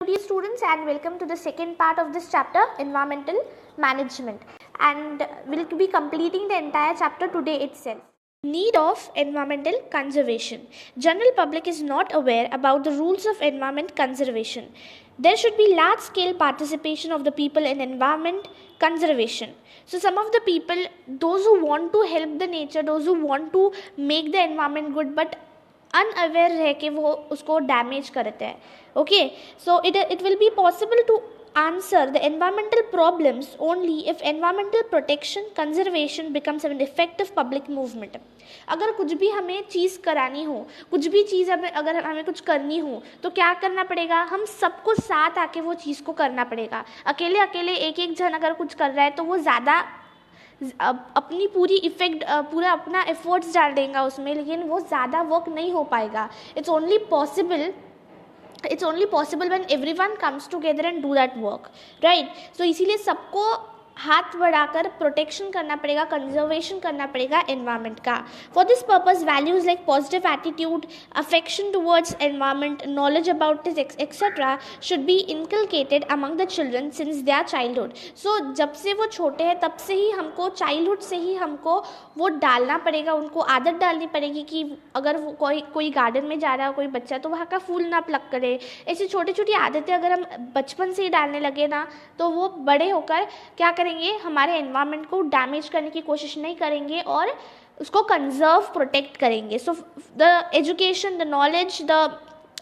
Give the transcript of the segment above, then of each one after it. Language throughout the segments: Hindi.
dear students, and welcome to the second part of this chapter, environmental management, and we'll be completing the entire chapter today itself. Need of environmental conservation. General public is not aware about the rules of environment conservation. There should be large scale participation of the people in environment conservation. So some of the people, those who want to help the nature, those who want to make the environment good, but unaware रह के वो उसको डैमेज करते हैं. Okay, so it will be possible to answer the environmental problems only if environmental protection conservation becomes an effective public movement. अगर कुछ भी हमें चीज़ करानी हो, कुछ भी चीज़ अगर हमें कुछ करनी हो, तो क्या करना पड़ेगा? हम सबको साथ आके वो चीज़ को करना पड़ेगा. अकेले अकेले एक एक जन अगर कुछ कर रहा है तो वो ज़्यादा अपनी पूरा अपना एफर्ट्स डाल देगा उसमें, लेकिन वो ज़्यादा वर्क नहीं हो पाएगा. It's only possible when everyone comes together and do that work, right. So इसीलिए सबको हाथ बढ़ाकर प्रोटेक्शन करना पड़ेगा, कंजर्वेशन करना पड़ेगा एनवायरनमेंट का. For this purpose values like positive attitude, affection towards environment, knowledge about this etcetera should be inculcated among the children since their childhood. So जब से वो छोटे हैं तब से ही हमको, चाइल्डहुड से ही हमको वो डालना पड़ेगा, उनको आदत डालनी पड़ेगी कि अगर वो कोई गार्डन में जा रहा है कोई बच्चा तो वहाँ का फूल ना प्लक करे. ऐसी छोटी छोटी आदतें अगर हम बचपन से ही डालने लगे ना, तो वो बड़े होकर क्या करेंगे, हमारे एनवायरनमेंट को डैमेज करने की कोशिश नहीं करेंगे और उसको कंजर्व, प्रोटेक्ट करेंगे. So the education, the knowledge, the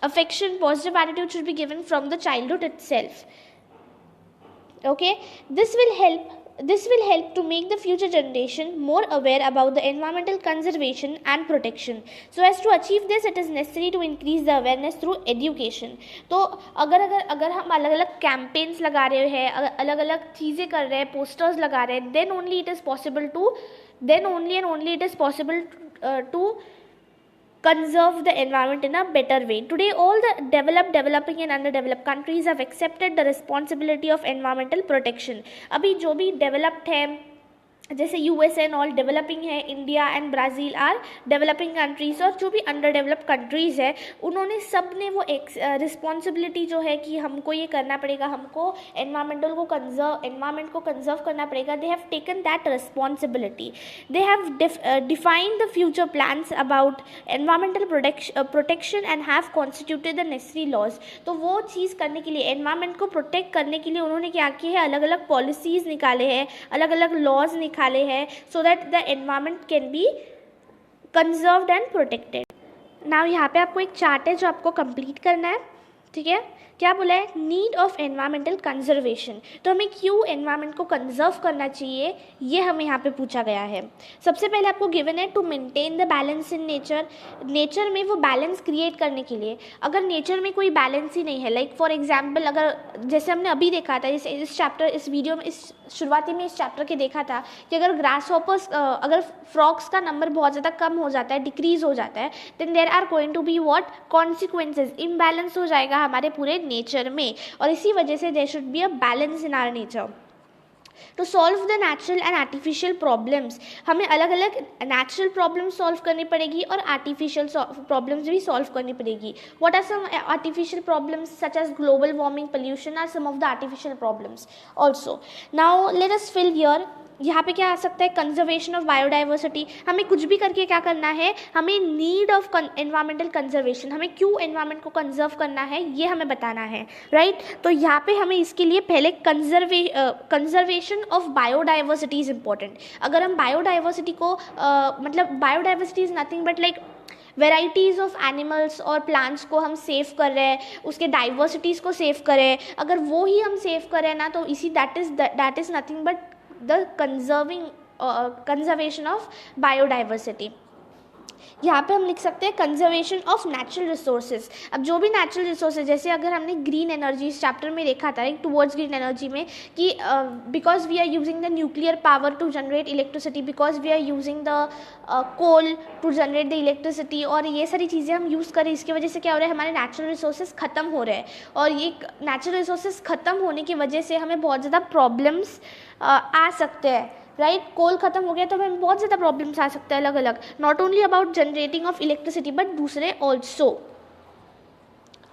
affection, positive attitude should be given from the childhood itself. Okay, this will help to make the future generation more aware about the environmental conservation and protection. So as to achieve this, it is necessary to increase the awareness through education. तो अगर हम अलग अलग कैंपेन्स लगा रहे हैं, अलग अलग चीज़ें कर रहे हैं, पोस्टर्स लगा रहे हैं, then only it is possible to conserve the environment in a better way. Today, all the developed, developing and underdeveloped countries have accepted the responsibility of environmental protection. अभी जो भी developed है, जैसे यूएस एंड ऑल डेवलपिंग है, India and Brazil are developing countries, और जो भी अंडर डेवलप्ड कंट्रीज़ है उन्होंने सब ने वो एक रिस्पॉन्सिबिलिटी जो है कि हमको ये करना पड़ेगा, हमको एनवायरमेंट को कंजर्व करना पड़ेगा. They have taken that responsibility. They have defined the future plans about environmental protection and have constituted the necessary laws. तो वो चीज़ करने के लिए, एनवायरमेंट को प्रोटेक्ट करने के लिए उन्होंने क्या किया है, अलग अलग पॉलिसीज़ निकाले हैं, अलग अलग लॉज निकाले हैं, so that the environment can be conserved and protected. Now यहाँ पे आपको एक चार्ट है जो आपको कंप्लीट करना है. ठीक है, क्या बोला है? Need of environmental conservation. तो हमें क्यों एनवायरमेंट को कंजर्व करना चाहिए, ये हमें यहाँ पे पूछा गया है. सबसे पहले आपको गिवन है to maintain the balance in nature में वो बैलेंस क्रिएट करने के लिए. अगर नेचर में कोई बैलेंस ही नहीं है, लाइक फॉर एग्जाम्पल, अगर जैसे हमने अभी देखा था, इस वीडियो में, इस शुरुआती में इस चैप्टर के देखा था कि अगर ग्रास हॉपर्स, अगर फ्रॉक्स का नंबर बहुत ज़्यादा कम हो जाता है, डिक्रीज हो जाता है, then there are going to be what consequences, imbalance हो जाएगा हमारे पूरे नेचर में. और इसी वजह से there should be a balance in our nature. To solve the natural and artificial problems, हमें अलग अलग नेचुरल प्रॉब्लम्स सॉल्व करनी पड़ेगी और आर्टिफिशियल प्रॉब्लम्स भी सॉल्व करनी पड़ेगी. What are some artificial problems such as global warming, pollution are some of the artificial problems also. Now let us fill here. यहाँ पे क्या आ सकता है? Conservation of biodiversity. हमें कुछ भी करके क्या करना है, हमें नीड ऑफ एनवायरमेंटल कंजर्वेशन, हमें क्यों एनवायरमेंट को कंजर्व करना है ये हमें बताना है, राइट. तो यहाँ पे हमें इसके लिए पहले conservation of biodiversity is important. अगर हम बायोडाइवर्सिटी को मतलब biodiversity is nothing but like varieties of animals और प्लांट्स को हम सेव कर रहे हैं, उसके डाइवर्सिटीज़ को सेव करें, अगर वो ही हम सेव करें ना, तो इसी that is nothing but the conservation of biodiversity. यहाँ पे हम लिख सकते हैं कंजर्वेशन ऑफ नेचुरल रिसोर्सेज. अब जो भी नेचुरल रिसोर्सेज, जैसे अगर हमने ग्रीन एनर्जी इस चैप्टर में देखा था, टुवर्ड्स ग्रीन एनर्जी में, कि because we are using the nuclear power to generate electricity, because we are using the coal to generate the electricity, और ये सारी चीज़ें हम यूज़ करें, इसकी वजह से क्या हो रहा है, हमारे नेचुरल रिसोर्सेज ख़त्म हो रहे हैं. और ये नेचुरल रिसोर्सेज ख़त्म होने की वजह से हमें बहुत ज़्यादा प्रॉब्लम्स आ सकते हैं, राइट. कोल खत्म हो गया तो हमें बहुत ज़्यादा प्रॉब्लम्स आ सकते हैं अलग अलग, not only about generating of electricity but दूसरे ऑल्सो.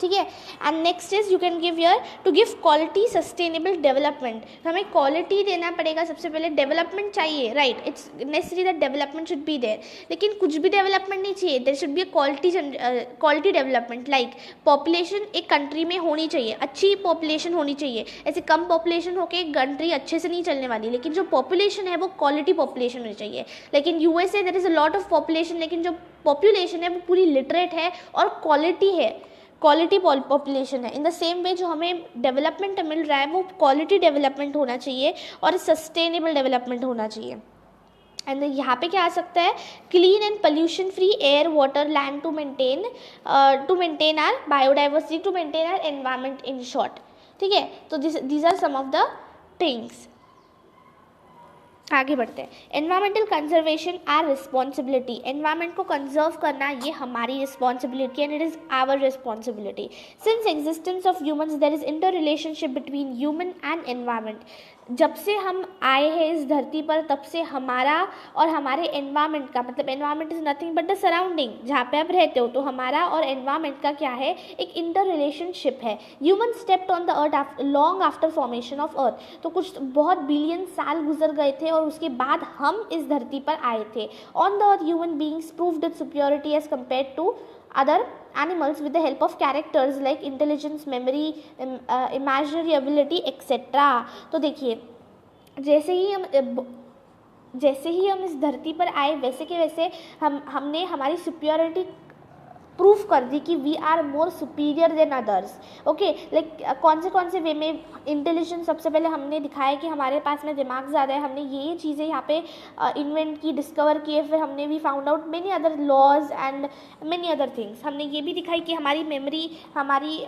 ठीक है। And next is you can give your to give quality sustainable development, तो हमें क्वालिटी देना पड़ेगा। सबसे पहले डेवलपमेंट चाहिए, right, it's necessary that development should be there, लेकिन कुछ भी डेवलपमेंट नहीं चाहिए, there should be a quality development. Like population एक कंट्री में होनी चाहिए, अच्छी पॉपुलेशन होनी चाहिए। ऐसे कम पॉपुलेशन होकर एक कंट्री अच्छे से नहीं चलने वाली, लेकिन जो पॉपुलेशन है वो क्वालिटी पॉपुलेशन होनी चाहिए। लेकिन USA there is a lot of population, लेकिन जो पॉपुलेशन है वो पूरी लिटरेट है और क्वालिटी है, क्वालिटी पॉपुलेशन है। इन द सेम वे जो हमें डेवलपमेंट मिल रहा है वो क्वालिटी डेवलपमेंट होना चाहिए और सस्टेनेबल डेवलपमेंट होना चाहिए। एंड यहाँ पे क्या आ सकता है, clean and pollution free air, water, land to maintain our biodiversity, to maintain our environment in short. ठीक है, तो these are some of the things. आगे बढ़ते हैं। Environmental conservation our responsibility, environment को कंजर्व करना ये हमारी responsibility and it is our responsibility. Since existence of humans there is inter relationship between human and environment, जब से हम आए हैं इस धरती पर तब से हमारा और हमारे एनवायरमेंट का, मतलब environment is nothing but the surrounding जहाँ पे आप रहते हो, तो हमारा और एनवायरमेंट का क्या है, एक इंटर रिलेशनशिप है। Human stepped on the earth long after formation of earth, तो कुछ बहुत बिलियन साल गुजर गए थे और उसके बाद हम इस धरती पर आए थे। On the earth human beings proved its superiority as compare to other animals with the help of characters like intelligence, memory, imaginary ability etc. तो देखिए जैसे ही हम इस धरती पर आए वैसे के वैसे हमने हमारी सुपीरियरिटी प्रूफ कर दी कि we are more superior than others. Okay, like कौन से वे में, इंटेलिजेंस सबसे पहले हमने दिखाया कि हमारे पास में दिमाग ज़्यादा है, हमने ये चीज़ें यहाँ पे इन्वेंट की, डिस्कवर किए, फिर हमने भी found out many other laws and many other things. हमने ये भी दिखाई कि हमारी मेमोरी, हमारी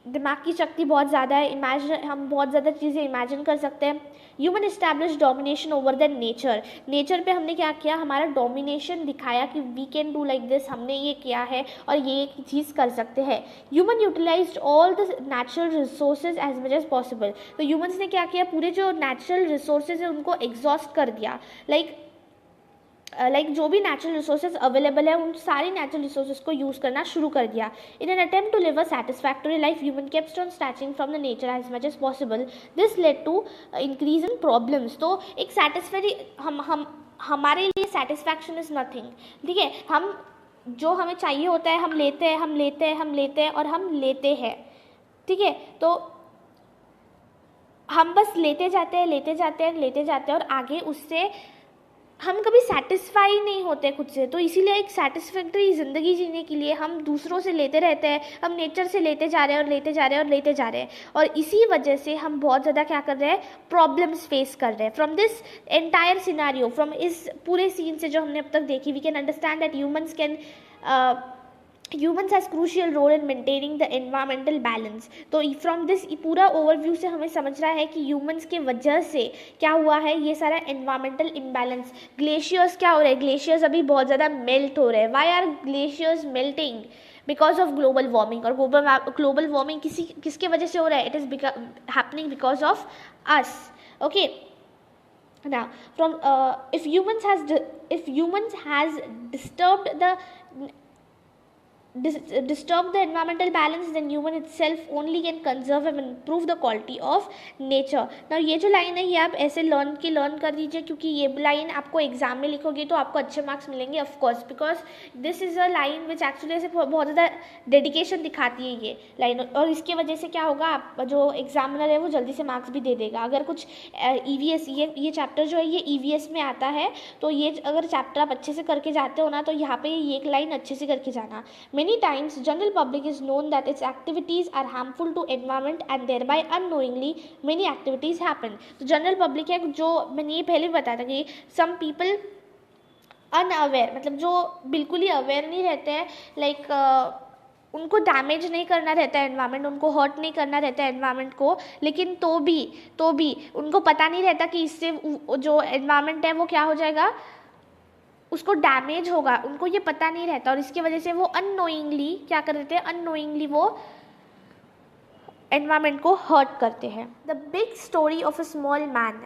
दिमाग की शक्ति बहुत ज़्यादा है, हम बहुत ज़्यादा चीज़ें इमेजिन कर सकते हैं। Human establish domination over the nature पे हमने क्या किया, हमारा डोमिनेशन दिखाया कि we can do like this, हमने ये किया है और ये एक चीज़ कर सकते हैं। Human utilized all the natural resources as much as possible, तो ह्यूमन्स ने क्या किया, पूरे जो नेचुरल रिसोर्सेज है उनको एग्जॉस्ट कर दिया। लाइक जो भी नेचुरल रिसोर्सेज अवेलेबल है उन सारी नेचुरल रिसोर्सेज को यूज़ करना शुरू कर दिया। In an attempt to live a satisfactory life human kept on snatching from the nature as much as possible, this led to increase in problems. तो एक सेटिस्फैक्टरी हमारे लिए सेटिस्फैक्शन इज नथिंग। ठीक है, हम जो हमें चाहिए होता है हम लेते हैं और हम लेते हैं। ठीक है, तो हम बस लेते जाते हैं और आगे उससे हम कभी सेटिस्फाई नहीं होते खुद से। तो इसीलिए एक सेटिस्फैक्टरी ज़िंदगी जीने के लिए हम दूसरों से लेते रहते हैं, हम नेचर से लेते जा रहे हैं और इसी वजह से हम बहुत ज़्यादा क्या कर रहे हैं, प्रॉब्लम्स फेस कर रहे हैं। From this entire scenario, from इस पूरे सीन से जो हमने अब तक देखी, we can understand that humans has crucial role in maintaining the environmental balance. तो फ्रॉम दिस पूरा ओवरव्यू से हमें समझ रहा है कि ह्यूमन्स के वजह से क्या हुआ है, ये सारा एनवायरमेंटल इम्बैलेंस। ग्लेशियर्स क्या हो रहे हैं, ग्लेशियर्स अभी बहुत ज़्यादा मेल्ट हो रहे हैं। Why are glaciers melting? Because of global warming. और ग्लोबल वार्मिंग किसके वजह से हो रहा है, it is happening because of us. Okay, now from if humans has disturb the environmental balance, then human itself only can conserve and improve the quality of nature. Now ये जो लाइन है ये आप ऐसे लर्न कर दीजिए, क्योंकि ये लाइन आपको एग्जाम में लिखोगे तो आपको अच्छे मार्क्स मिलेंगे of course, because this is a line which actually ऐसे बहुत ज़्यादा डेडिकेशन दिखाती है ये लाइन। और इसकी वजह से क्या होगा, आप जो एग्जामिनर है वो जल्दी से मार्क्स भी दे देगा। अगर कुछ EVS ये चैप्टर जो है ये EVS में आता है, तो ये अगर चैप्टर आप अच्छे से करके जाते हो ना, तो यहाँ पे ये एक लाइन अच्छे से करके जाना। Many times, general public is known that its activities are harmful to environment and thereby unknowingly many activities happen. तो general public है जो मैंने ये पहले भी बताया था कि some people unaware, मतलब जो बिल्कुल ही अवेयर नहीं रहते हैं, लाइक उनको डैमेज नहीं करना रहता है एनवायरनमेंट, उनको हर्ट नहीं करना रहता है एनवायरनमेंट को, लेकिन तो भी उनको पता नहीं रहता कि इससे जो एनवायरनमेंट है वो क्या हो जाएगा, उसको डैमेज होगा, उनको ये पता नहीं रहता। और इसकी वजह से वो अननोइंगली क्या कर देते हैं, अननोइंगली वो एनवायरनमेंट को हर्ट करते हैं। The big story of a small man,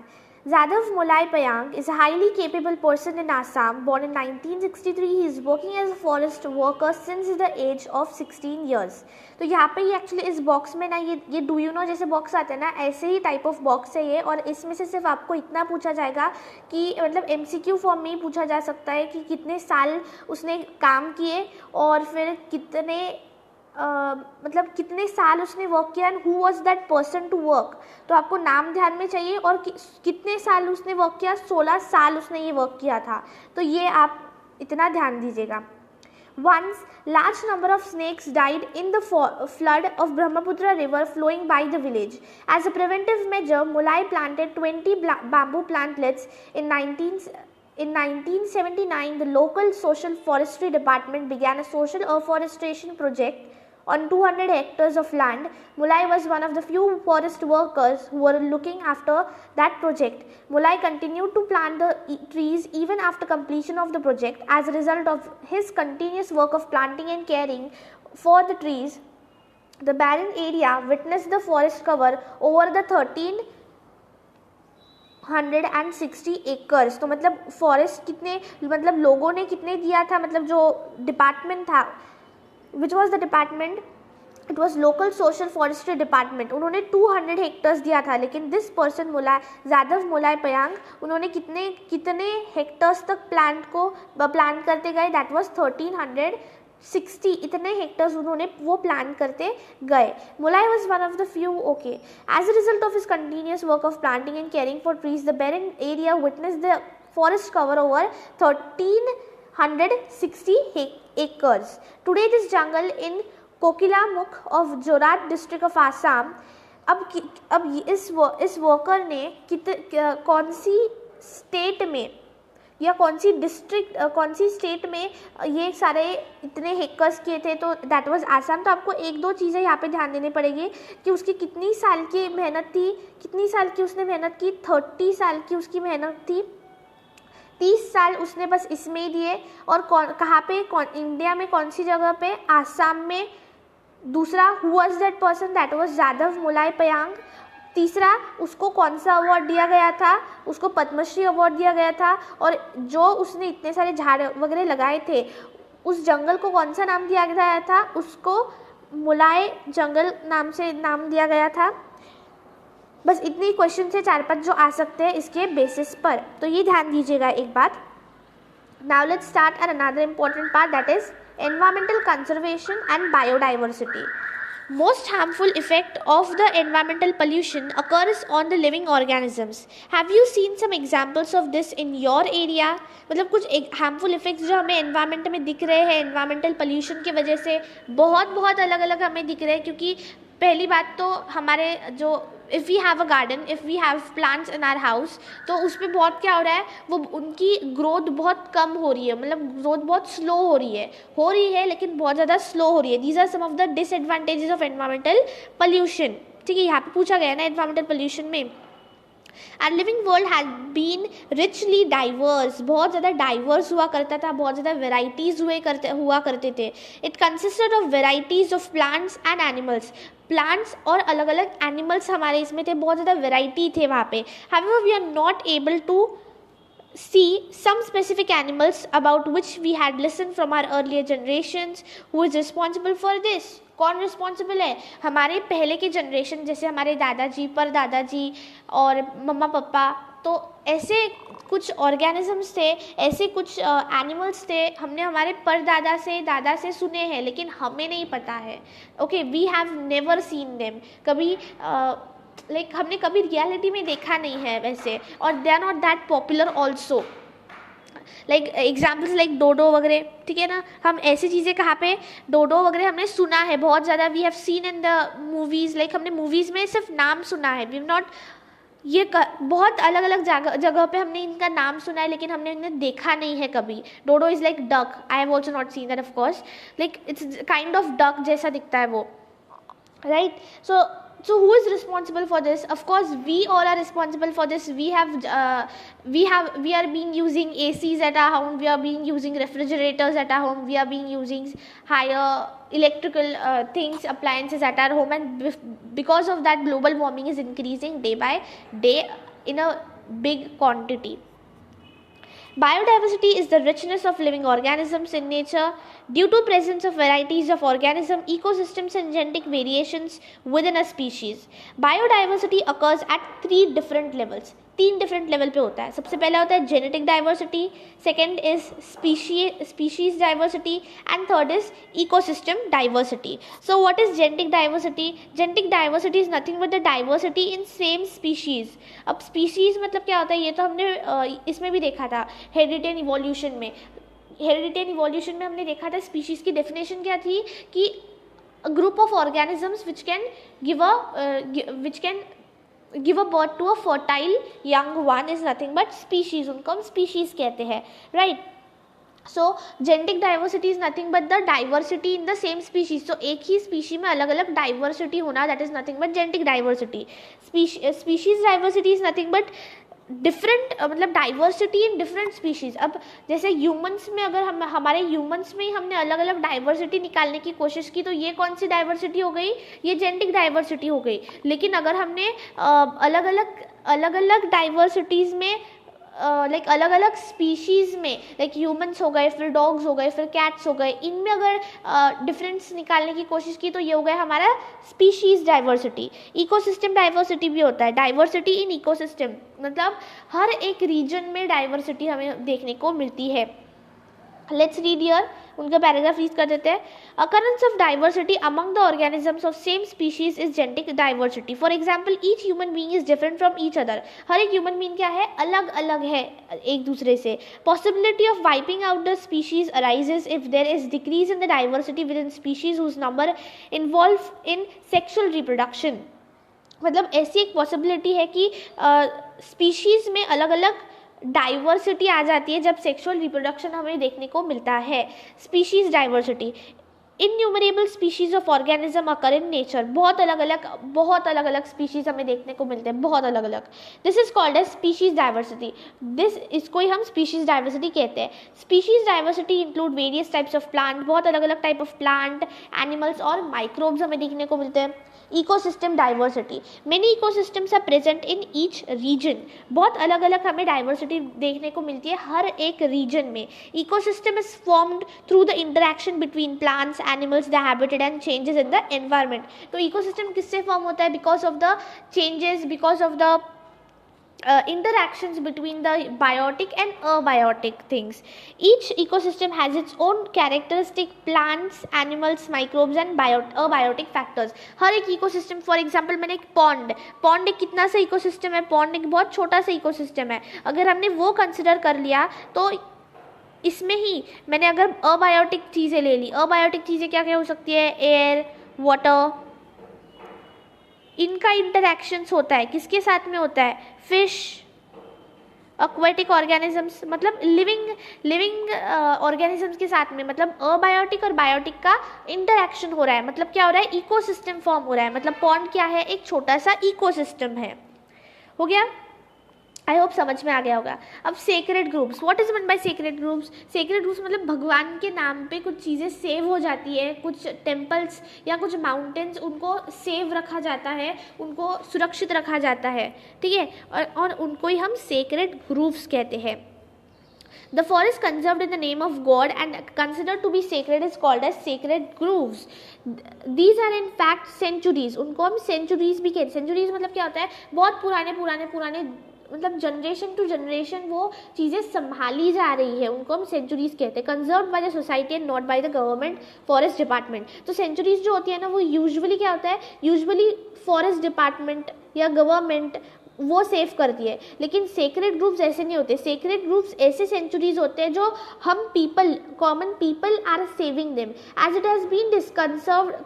Zadav Molai Payang is a highly capable person in Assam. Born in 1963, he is working as a forest worker since the age of 16 years. तो यहाँ पे ये एक्चुअली इस बॉक्स में ना ये डू यू नो जैसे बॉक्स आते हैं ना, ऐसे ही टाइप ऑफ बॉक्स है ये, और इसमें से सिर्फ आपको इतना पूछा जाएगा कि मतलब MCQ फॉर्म में ही पूछा जा सकता है कि कितने साल उसने काम किए और फिर कितने मतलब कितने साल उसने वर्क किया and who was that person to work. तो आपको नाम ध्यान में चाहिए और कितने साल उसने वर्क किया. 16 साल उसने ये वर्क किया था. तो ये आप इतना ध्यान दीजिएगा. Once, large number of snakes died in the flood of Brahmaputra river flowing by the village. As a preventive measure, Mulai planted 20 bamboo plantlets in 1979. The local social forestry department began a social afforestation project on 200 hectares of land. Mulai was one of the few forest workers who were looking after that project. Mulai continued to plant the trees even after completion of the project. As a result of his continuous work of planting and caring for the trees, the barren area witnessed the forest cover over the 1360 acres. तो मतलब फॉरेस्ट कितने मतलब लोगों ने कितने दिया था, मतलब जो डिपार्टमेंट था, which was the department, it was local social forestry department. उन्होंने 200 हेक्टर्स दिया था, लेकिन दिस पर्सन जादव मोलाई पयांग उन्होंने कितने हेक्टर्स तक प्लांट करते गए. That was 1360. इतने हेक्टर्स उन्होंने वो प्लान करते गए. Mulai was one of the few. Okay. As a result of his continuous work of planting and caring for trees, the barren area witnessed the forest cover over 1360 acres. Today this jungle in Kokilamukh of Jorhat district of Assam. अब इस वर्कर ने कौन सी स्टेट में या कौन सी स्टेट में ये सारे इतने हेक्टर्स किए थे, तो दैट वाज आसाम. तो आपको एक दो चीज़ें यहाँ पे ध्यान देनी पड़ेगी कि उसकी कितनी साल की मेहनत थी, कितनी साल की उसने मेहनत की. 30 साल की उसकी मेहनत थी. 30 साल उसने बस इसमें ही दिए. और कहाँ पे, इंडिया में कौन सी जगह पे, आसाम में. दूसरा, who was that person, that was Jadav Molai Payeng. तीसरा, उसको कौन सा अवार्ड दिया गया था, उसको पद्मश्री अवार्ड दिया गया था. और जो उसने इतने सारे झाड़ वगैरह लगाए थे, उस जंगल को कौन सा नाम दिया गया था, उसको मुलाय जंगल नाम से नाम दिया गया था. बस इतनी क्वेश्चन से 4-5 जो आ सकते हैं इसके बेसिस पर, तो ये ध्यान दीजिएगा एक बात. Now let's start at another important part, that is environmental conservation and biodiversity. Most harmful effect of the environmental pollution occurs on the living organisms. Have you seen some examples of this in your area? मतलब कुछ harmful effects जो हमें environment में दिख रहे हैं environmental pollution की वजह से, बहुत अलग अलग हमें दिख रहे हैं. क्योंकि पहली बात तो हमारे जो if we have a garden, if we have plants in our house, तो उस पर बहुत क्या हो रहा है, वो उनकी ग्रोथ बहुत कम हो रही है, मतलब ग्रोथ बहुत स्लो हो रही है लेकिन बहुत ज़्यादा स्लो हो रही है. These are some of the disadvantages of environmental pollution. ठीक है, यहाँ पे पूछा गया ना एनवायरमेंटल पोल्यूशन में. Our living world has been richly diverse. बहुत ज़्यादा डाइवर्स हुआ करता था, बहुत ज़्यादा वेराइटीज़ हुआ करते थे. It consisted of varieties of plants and animals. Plants और अलग अलग एनिमल्स हमारे इसमें थे, बहुत ज़्यादा वेराइटी थे वहाँ पे. However, we are not able to see some specific animals about which we had listened from our earlier generations. Who is responsible for this? कौन रिस्पॉन्सिबल है? हमारे पहले के जनरेशन, जैसे हमारे दादाजी, परदादाजी और मम्मा पापा, तो ऐसे कुछ ऑर्गेनिजम्स थे, ऐसे कुछ एनिमल्स थे, हमने हमारे दादा से सुने हैं, लेकिन हमें नहीं पता है. Okay, we have never seen them. कभी हमने कभी रियलिटी में देखा नहीं है वैसे, और they are not that popular also. Examples like dodo वगैरह. ठीक है ना, हम ऐसी चीज़ें कहाँ पे, डोडो वगैरह हमने सुना है बहुत ज़्यादा. We have seen in the movies, हमने मूवीज़ में सिर्फ नाम सुना है. वी हैव नॉट, ये बहुत अलग अलग जगह पे हमने इनका नाम सुना है, लेकिन हमने इन्हें देखा नहीं है कभी. Dodo is like duck. I have also not seen that of course. It's kind of duck जैसा दिखता है वो, right. So who is responsible for this? Of course, we all are responsible for this. We are being using ACs at our home. We are being using refrigerators at our home. We are being using higher electrical things, appliances at our home, and because of that, global warming is increasing day by day in a big quantity. Biodiversity is the richness of living organisms in nature. Due to presence of varieties of organism, ecosystems and genetic variations within a species. Biodiversity occurs at 3 different levels. 3 different level पे होता है. सबसे पहला होता है genetic diversity, second is species diversity and third is ecosystem diversity. So what is genetic diversity? Genetic diversity is nothing but the diversity in same species. अब स्पीशीज मतलब क्या होता है, ये तो हमने इसमें भी देखा था हेरिडिटी इवोल्यूशन में. हेरिडिटी इवोल्यूशन में हमने देखा था स्पीशीज की डेफिनेशन क्या थी कि group of organisms which can give a birth to a fertile young one is nothing but species. उनको हम species कहते हैं, right? So genetic diversity is nothing but the diversity in the same species. So एक ही species में अलग अलग diversity होना, that is nothing but genetic diversity. Species diversity is nothing but different मतलब डाइवर्सिटी इन डिफरेंट स्पीशीज़. अब जैसे ह्यूमंस में अगर हम हमारे ह्यूमंस में ही हमने अलग अलग डाइवर्सिटी निकालने की कोशिश की तो ये कौन सी डाइवर्सिटी हो गई? ये जेनेटिक डाइवर्सिटी हो गई. लेकिन अगर हमने अलग अलग डाइवर्सिटीज़ में लाइक अलग अलग स्पीशीज़ में लाइक ह्यूमंस हो गए, फिर डॉग्स हो गए, फिर कैट्स हो गए, इनमें अगर डिफरेंस निकालने की कोशिश की तो ये हो गया हमारा स्पीशीज़ डाइवर्सिटी. इकोसिस्टम डाइवर्सिटी भी होता है, डाइवर्सिटी इन इकोसिस्टम मतलब हर एक रीजन में डाइवर्सिटी हमें देखने को मिलती है. लेट्स रीड हियर, उनका पैराग्राफ रीड कर देते हैं. Occurrence of diversity among the organisms of same species is genetic diversity. For example each human being is different from each other. हर एक ह्यूमन बीइंग क्या है? अलग अलग है एक दूसरे से. Possibility of wiping out the species arises if there is decrease in the diversity within species whose number involve in sexual reproduction. मतलब ऐसी एक पॉसिबिलिटी है कि स्पीशीज में अलग अलग डाइवर्सिटी आ जाती है जब सेक्सुअल रिप्रोडक्शन हमें देखने को मिलता है. Species diversity. Innumerable species of organism occur in nature. बहुत अलग अलग स्पीशीज हमें देखने को मिलते हैं, बहुत अलग अलग. This is called as species diversity. इसको ही हम स्पीशीज डाइवर्सिटी कहते हैं. Species diversity include various types of plant. बहुत अलग अलग टाइप ऑफ प्लांट, एनिमल्स और माइक्रोब्स हमें देखने को मिलते हैं. Ecosystem diversity. Many ecosystems are present in each region. बहुत अलग अलग हमें डाइवर्सिटी देखने को मिलती है हर एक रीजन में. Ecosystem is formed through the interaction between plants, animals, the habitat and changes in the environment. तो इकोसिस्टम किससे फॉर्म होता है? Because of the changes, because of the interactions between the biotic and abiotic things. Each ecosystem has its own characteristic plants, animals, microbes and abiotic factors. हर एक ecosystem, for example मैंने एक pond एक कितना सा ecosystem है? pond एक बहुत छोटा सा ecosystem है. अगर हमने वो consider कर लिया तो इसमें ही मैंने अगर abiotic चीज़ें ले ली. abiotic चीज़ें क्या क्या हो सकती है? एयर, वाटर, इनका इंटरैक्शंस होता है. किसके साथ में होता है? फिश, एक्वेटिक ऑर्गेनिजम्स मतलब लिविंग ऑर्गेनिजम्स के साथ में. मतलब अबायोटिक और बायोटिक का इंटरैक्शन हो रहा है. मतलब क्या हो रहा है? इकोसिस्टम फॉर्म हो रहा है. मतलब पॉन्ड क्या है? एक छोटा सा इकोसिस्टम है. हो गया? आई होप समझ में आ गया होगा. अब sacred groups. What is mean by sacred groups? Sacred groups मतलब भगवान के नाम पे कुछ चीज़ें सेव हो जाती है. कुछ टेम्पल्स या कुछ माउंटेन्स उनको सेव रखा जाता है, उनको सुरक्षित रखा जाता है. ठीक है, और उनको ही हम सेक्रेड ग्रुप्स कहते हैं. The forest conserved in the name of God and considered to be sacred is called as sacred groves. These are in fact centuries. उनको हम centuries भी कहते हैं. centuries मतलब क्या होता है? बहुत पुराने मतलब जनरेशन टू जनरेशन वो चीज़ें संभाली जा रही है, उनको हम सेंचुरीज कहते हैं. Conserve by the society and not by the government forest department. तो सेंचुरीज जो होती है ना वो यूजुअली क्या होता है? यूजुअली फॉरेस्ट डिपार्टमेंट या गवर्नमेंट वो सेव करती है. लेकिन सेक्रेड ग्रुप्स ऐसे नहीं होते. सेक्रेड ग्रुप्स ऐसे सेंचुरीज होते हैं जो हम people, common people are saving them as it has been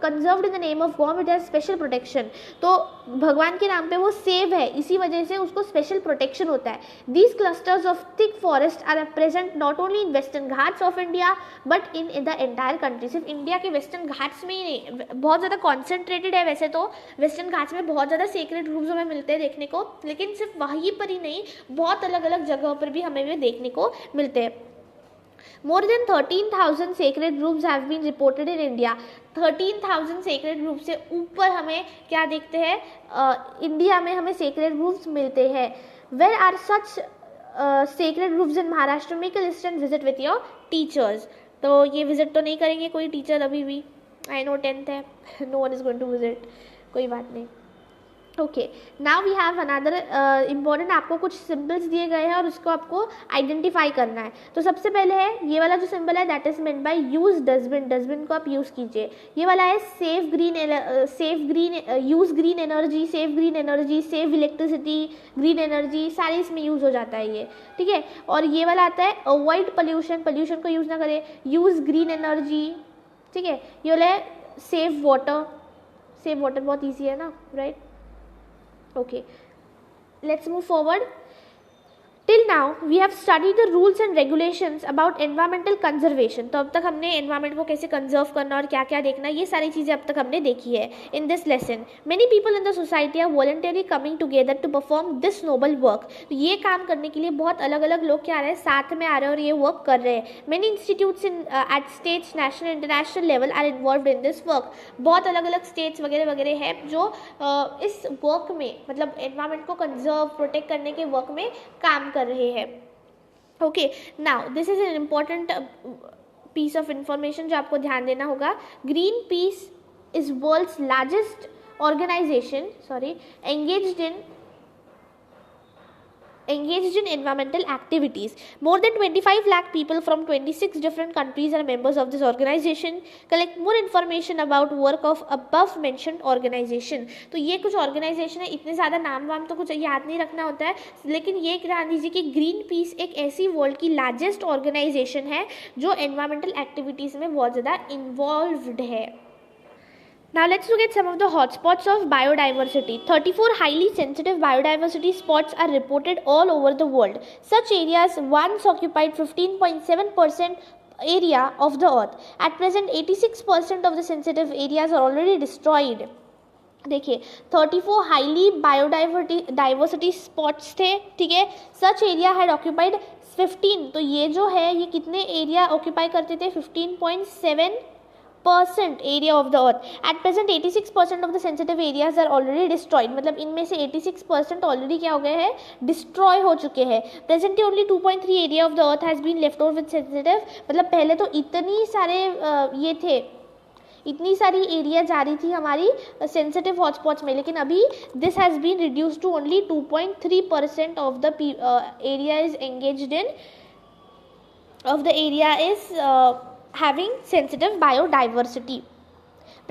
conserved in the name of God. It has special protection. तो भगवान के नाम पे वो सेव है, इसी वजह से उसको स्पेशल प्रोटेक्शन होता है. These clusters of thick forest are present not only in Western Ghats of India but in the entire country. सिर्फ इंडिया के वेस्टर्न घाट्स में ही नहीं, बहुत ज़्यादा कॉन्सेंट्रेटेड है. वैसे तो वेस्टर्न घाट्स में बहुत ज़्यादा सेक्रेड ग्रुप्स हमें मिलते हैं देखने को, लेकिन सिर्फ वहीं पर ही नहीं, बहुत अलग अलग जगहों पर भी हमें वे देखने को मिलते हैं. More than 13,000 sacred groves have been reported in India. 13,000 sacred groves से ऊपर हमें क्या देखते हैं, इंडिया में हमें sacred groves मिलते हैं. Where are such sacred groves in Maharashtra? Make a list and visit with your teachers. तो ये visit तो नहीं करेंगे कोई टीचर अभी भी. I know 10th है, no one is going to visit. कोई बात नहीं. Okay, now we have another important, आपको कुछ सिंबल्स दिए गए हैं और उसको आपको आइडेंटिफाई करना है. तो सबसे पहले है ये वाला जो सिंबल है, that is meant by use dustbin. Dustbin को आप यूज़ कीजिए. ये वाला है save green, use green energy, save green energy, save electricity, green energy, सारे इसमें यूज़ हो जाता है ये, ठीक है. और ये वाला आता है अवॉइड पोल्यूशन, पोल्यूशन को यूज़ ना करें, यूज़ ग्रीन एनर्जी, ठीक है. ये वाला है सेव वाटर, सेव वाटर बहुत ईजी है ना, right. Okay, let's move forward. Till now we have studied the rules and regulations about environmental conservation. तो अब तक हमने environment को कैसे conserve करना और क्या क्या देखना, ये सारी चीज़ें अब तक हमने देखी है. In this lesson, many people in the society are voluntarily coming together to perform this noble work. तो ये काम करने के लिए बहुत अलग अलग लोग क्या आ रहे हैं, साथ में आ रहे हैं और ये work कर रहे हैं. Many institutes in at states, national, international level are involved in this work. बहुत अलग अलग states वगैरह वगैरह हैं जो इस work में, मतलब environment को conserve, protect करने के work में काम कर रहे हैं. Okay, now this is an important piece of information जो आपको ध्यान देना होगा. Greenpeace is world's largest organisation, engaged in environmental activities. More than 25 lakh people from 26 different countries are members of this organization. Collect more information about work of above mentioned organization. तो ये कुछ ऑर्गेनाइजेशन है, इतने ज़्यादा नाम वाम तो कुछ याद नहीं रखना होता है, लेकिन ये ध्यान दीजिए कि ग्रीन पीस एक ऐसी वर्ल्ड की लार्जेस्ट ऑर्गेनाइजेशन है जो एनवायरमेंटल एक्टिविटीज़ में बहुत ज़्यादा इन्वॉल्व्ड है. Now let's look at some of the hotspots of biodiversity. 34 highly sensitive biodiversity spots are reported all over the world. Such areas once occupied 15.7% area of the earth. At present 86% of the sensitive areas are already destroyed. देखिए 34 हाईली बायोडाइवर्सिटी स्पॉट्स थे, ठीक है. सच एरिया हैड ऑक्यूपाइड 15, तो ये जो है ये कितने एरिया ऑक्यूपाई करते थे, 15.7% area of the earth. At present 86% of the sensitive areas are already destroyed, मतलब इनमें से 86% ऑलरेडी क्या हो गए हैं, डिस्ट्रॉय हो चुके हैं. Presently only 2.3 area of the earth has been left over with sensitive, मतलब पहले तो इतनी सारे ये थे, इतनी सारी एरिया जा रही थी हमारी सेंसिटिव हॉटस्पॉट्स में, लेकिन अभी this has been reduce to only 2.3% of the area is engaged in, of the area is having sensitive biodiversity.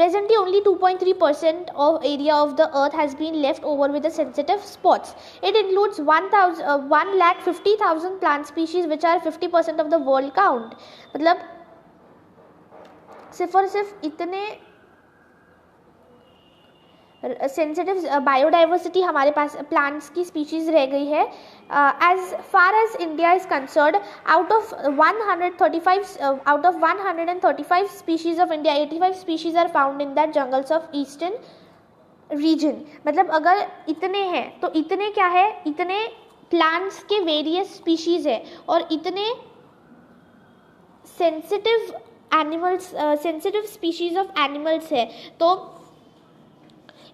Presently only 2.3% of area of the earth has been left over with the sensitive spots. It includes 1,50,000 plant species which are 50% of the world count. मतलब सिर्फ और सिर्फ इतने सेंसिटिव बायोडाइवर्सिटी हमारे पास प्लांट्स की स्पीशीज़ रह गई है. As far as India is concerned, out of 135 species of India, 85 species are found in that jungles of eastern region. मतलब अगर इतने हैं तो इतने क्या है, इतने प्लांट्स के वेरियस स्पीशीज़ है और इतने sensitive animals, sensitive species of animals है, तो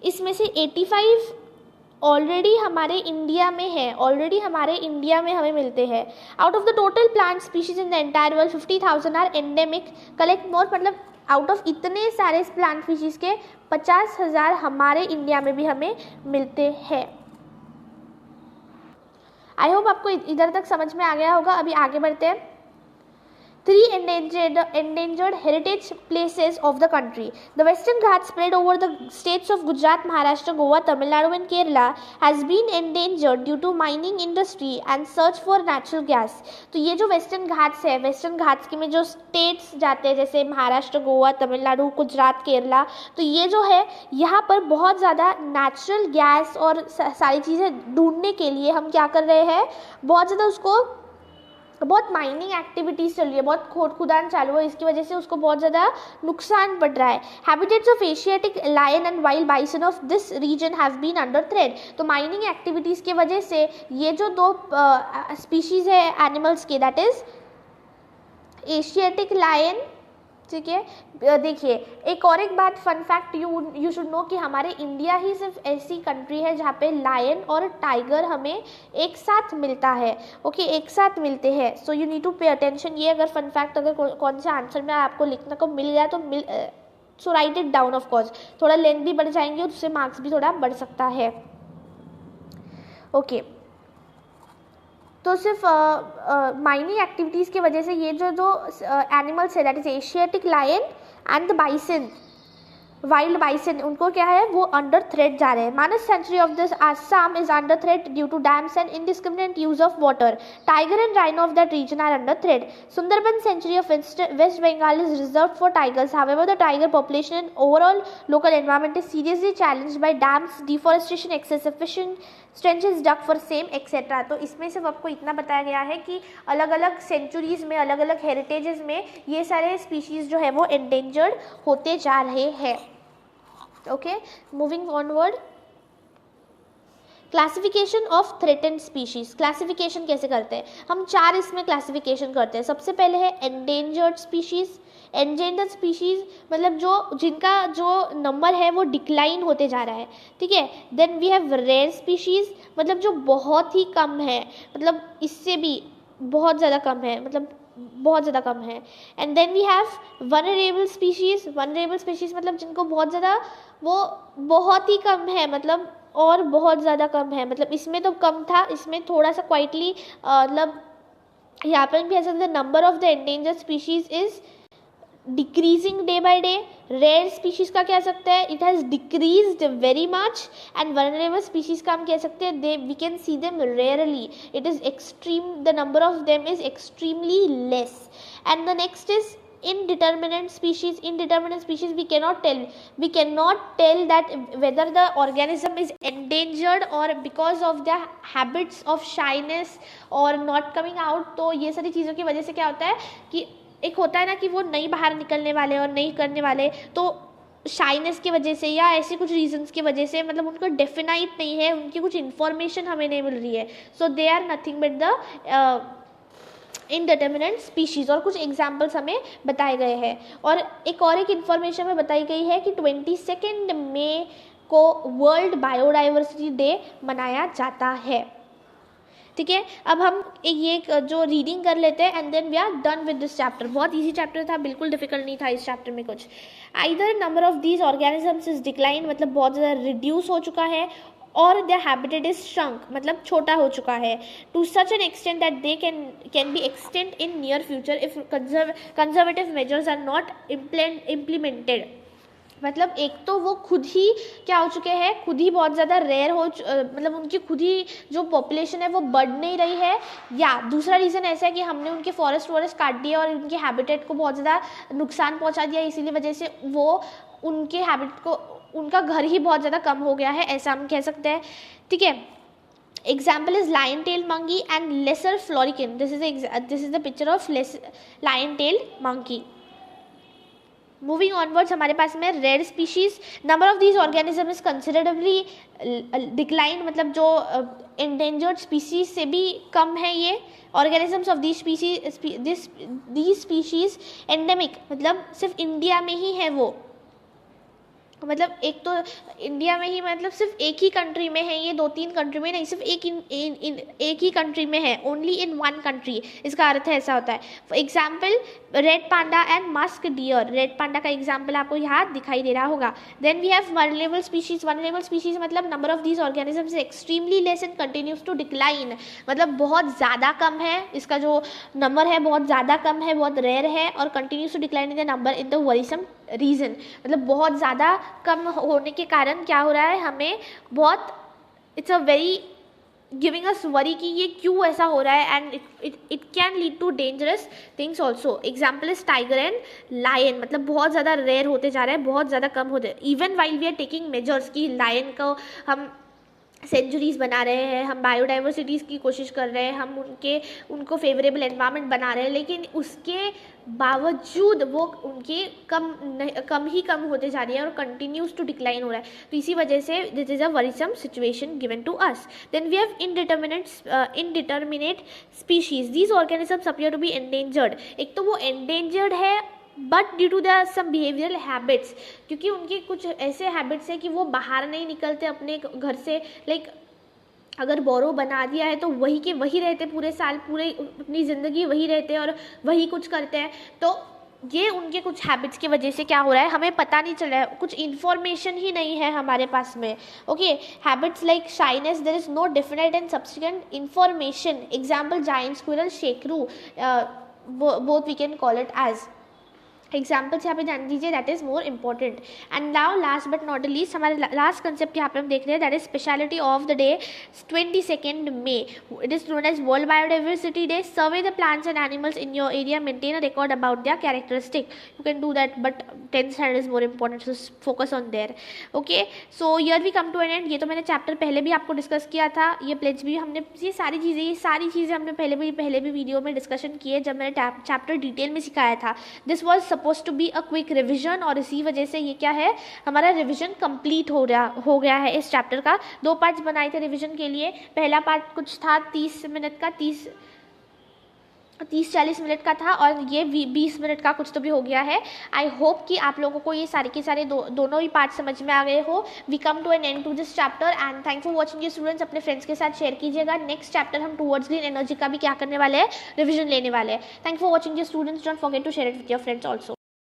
इसमें से 85 ऑलरेडी हमारे इंडिया में है, ऑलरेडी हमारे इंडिया में हमें मिलते हैं. Out of the total plant species in the entire world 50,000 are endemic. Collect more, मतलब आउट ऑफ इतने सारे प्लांट स्पीशीज के 50,000 हमारे इंडिया में भी हमें मिलते हैं. आई होप आपको इधर तक समझ में आ गया होगा. अभी आगे बढ़ते हैं. 3 endangered heritage places of the country. The Western Ghats spread over the states of Gujarat, Maharashtra, Goa, Tamil Nadu and Kerala has been endangered due to mining industry and search for natural gas. तो ये जो वेस्टर्न घाट्स है, वेस्टर्न घाट्स के में जो स्टेट्स जाते हैं जैसे महाराष्ट्र, गोवा, तमिलनाडु, गुजरात, केरला, तो ये जो है यहाँ पर बहुत ज़्यादा नेचुरल गैस और सारी चीज़ें ढूंढने के लिए हम क्या कर रहे हैं, बहुत ज़्यादा उसको, बहुत माइनिंग एक्टिविटीज़ चल रही है, बहुत खुदान चालू है, इसकी वजह से उसको बहुत ज़्यादा नुकसान पड़ रहा है. Habitats of Asiatic lion and wild bison of this region have been under threat. तो माइनिंग एक्टिविटीज़ की वजह से ये जो दो स्पीशीज़ है एनिमल्स के, दैट इज़ एशियाटिक लायन, ठीक है। देखिए एक और एक बात, fun fact you should know कि हमारे इंडिया ही सिर्फ ऐसी कंट्री है जहाँ पे लायन और टाइगर हमें एक साथ मिलता है, ओके, एक साथ मिलते हैं। So you need to pay attention. ये अगर फन फैक्ट अगर कौन से आंसर में आपको लिखने को मिल गया तो so write it down. Of course थोड़ा लेंथ भी बढ़ जाएंगे और उससे मार्क्स भी थोड़ा बढ़ सकता है, ओके। तो सिर्फ माइनिंग एक्टिविटीज़ की वजह से ये जो एनिमल्स है, that is Asiatic lion and the bison, wild bison, उनको क्या है वो अंडर थ्रेट जा रहे हैं। Manas sanctuary of this Assam is under threat due to dams and indiscriminate use of water. Tiger and rhino of that region are under threat. Sundarban sanctuary of West Bengal is reserve for tigers. However, the tiger population and overall local environment is seriously challenged by dams, deforestation, excessive fishing, trenches dug for same etcetera. तो इसमें सिर्फ आपको इतना बताया गया है कि अलग अलग सेंचुरीज़ में, अलग अलग हेरिटेजेस में ये सारे स्पीशीज़ जो है वो एंडेंजर्ड होते जा रहे हैं, okay. Moving onward, classification of threatened species. Classification कैसे करते हैं हम? 4 इसमें क्लासिफिकेशन करते हैं। सबसे पहले है एंडेंजर्ड स्पीशीज़। एंडेंजर्ड स्पीशीज़ मतलब जिनका जो नंबर है वो डिक्लाइन होते जा रहा है, ठीक है। Then we have rare species, मतलब जो बहुत ही कम है, मतलब इससे भी बहुत ज़्यादा कम है, मतलब बहुत ज़्यादा कम है। And then we have vulnerable species. Vulnerable species मतलब जिनको बहुत ज़्यादा, वो बहुत ही कम है, मतलब और बहुत ज़्यादा कम है, मतलब इसमें तो कम था, इसमें थोड़ा सा क्वाइटली मतलब यहाँ पर भी ऐसा, the number of the endangered species is decreasing day by day. Rare species का कह सकते हैं it has decreased very much. And vulnerable species का हम कह सकते हैं they we can see them rarely, it is extreme, the number of them is extremely less. And the next is indeterminate species. Indeterminate species we cannot tell that whether the organism is endangered or because of their habits of shyness or not coming out. तो ये सारी चीज़ों की वजह से क्या होता है कि एक होता है ना कि वो नहीं बाहर निकलने वाले और नहीं करने वाले, तो शाइनेस की वजह से या ऐसे कुछ रीजंस की वजह से, मतलब उनको डेफिनाइट नहीं है, उनकी कुछ इन्फॉर्मेशन हमें नहीं मिल रही है। So they are nothing but the indeterminate species. और कुछ एग्जाम्पल्स हमें बताए गए हैं। और एक इन्फॉर्मेशन में बताई गई है कि 22 मई को वर्ल्ड बायोडाइवर्सिटी डे मनाया जाता है, ठीक है। अब हम ये जो रीडिंग कर लेते हैं and then we are done with this chapter. बहुत इजी चैप्टर था, बिल्कुल डिफिकल्ट नहीं था इस चैप्टर में कुछ। Either number of these organisms is decline, मतलब बहुत ज़्यादा रिड्यूस हो चुका है, और their habitat is shrunk, मतलब छोटा हो चुका है, to such an extent that they can be extinct in near future if conservative measures are not implemented। मतलब एक तो वो खुद ही क्या हो चुके हैं, खुद ही बहुत ज़्यादा रेयर हो, मतलब उनकी खुद ही जो पॉपुलेशन है वो बढ़ नहीं रही है, या दूसरा रीज़न ऐसा है कि हमने उनके फॉरेस्ट काट दिए और उनके हैबिटेट को बहुत ज़्यादा नुकसान पहुंचा दिया, इसीलिए वजह से वो उनके हैबिट को, उनका घर ही बहुत ज़्यादा कम हो गया है, ऐसा हम कह सकते हैं, ठीक है। Example is lion tail monkey and lesser florican. This is the picture of lion tail monkey. Moving onwards हमारे पास में rare species, number of these organism is considerably decline, मतलब जो एंडेंजर्ड स्पीशीज से भी कम है ये organisms of these species. Endemic मतलब सिर्फ इंडिया में ही है वो, मतलब एक तो इंडिया में ही, मतलब सिर्फ एक ही कंट्री में है ये, 2-3 कंट्री में नहीं, सिर्फ एक ही कंट्री में है, ओनली इन 1 कंट्री, इसका अर्थ है ऐसा होता है। For example red panda and musk deer. Red panda का एग्जाम्पल आपको यहाँ दिखाई दे रहा होगा। Then we have vulnerable species. Vulnerable species मतलब number of these organisms is extremely less and continues to decline, मतलब बहुत ज़्यादा कम है, इसका जो नंबर है बहुत ज़्यादा कम है, बहुत रेयर है, और continues to decline in the number in the worrisome reason, मतलब बहुत ज़्यादा कम होने के कारण क्या हो रहा है, हमें बहुत, it's a very giving us worry कि ये क्यों ऐसा हो रहा है, and it can lead to dangerous things also. Example is tiger and lion, मतलब बहुत ज़्यादा रेयर होते जा रहे हैं, बहुत ज़्यादा कम होते, even while we are taking measures कि लायन को हम सेंचुरीज बना रहे हैं, हम बायोडाइवर्सिटीज़ की कोशिश कर रहे हैं, हम उनको फेवरेबल एनवायरनमेंट बना रहे हैं, लेकिन उसके बावजूद वो उनकी कम होते जा रही है और कंटिन्यूज टू डिक्लाइन हो रहा है. तो इसी वजह से this is a worrisome situation given to us. Then we have indeterminate species. These organisms appear to be endangered. एक तो वो एंडेंजर्ड है but due to the some behavioural habits, क्योंकि उनके कुछ ऐसे हैबिट्स हैं कि वो बाहर नहीं निकलते अपने घर से. लाइक अगर बोरो बना दिया है तो वही के वही रहते पूरे साल, पूरे अपनी ज़िंदगी वही रहते हैं और वही कुछ करते हैं. तो ये उनके कुछ हैबिट्स की वजह से क्या हो रहा है हमें पता नहीं चल रहा है, कुछ इन्फॉर्मेशन ही नहीं है हमारे पास में. Okay, habits like shyness, there is no definite and subsequent information. Example giant squirrel, shekru, both we can call it as examples यहाँ पे जान दीजिए. That is more important. And now last but not least हमारे लास्ट कंसेप्ट यहाँ पे हम देख रहे हैं, that is speciality of the day 22 May. It is known as world biodiversity day. Survey the plants and animals in your area, maintain a record about their characteristic. You can do that but 10th standard is more important, so focus on there. Okay, so here we come to an end. ये तो मैंने चैप्टर पहले भी आपको डिस्कस किया था, ये प्लेज भी हमने, ये सारी चीज़ें हमने पहले भी वीडियो में डिस्कशन किए जब मैंने चैप्टर डिटेल में सिखाया था. This was suppose to be a quick revision और इसी वजह से ये क्या है हमारा रिविजन कंप्लीट हो गया है. इस चैप्टर का 2 पार्ट्स बनाए थे रिविजन के लिए. पहला पार्ट कुछ था 30 मिनट का, 30-40 मिनट का था और ये 20 मिनट का कुछ तो भी हो गया है. आई होप कि आप लोगों को ये सारे के सारे दोनों ही पार्ट समझ में आ गए हो. We come to an end to this chapter and thank for watching ये स्टूडेंट्स. अपने फ्रेंड्स के साथ शेयर कीजिएगा. नेक्स्ट चैप्टर हम टुवर्ड्स ग्रीन एनर्जी का भी क्या करने वाले हैं, रिविजन लेने वाले हैं. थैंक फॉर वॉचिंग ये students. Don't forget to share it with your friends also.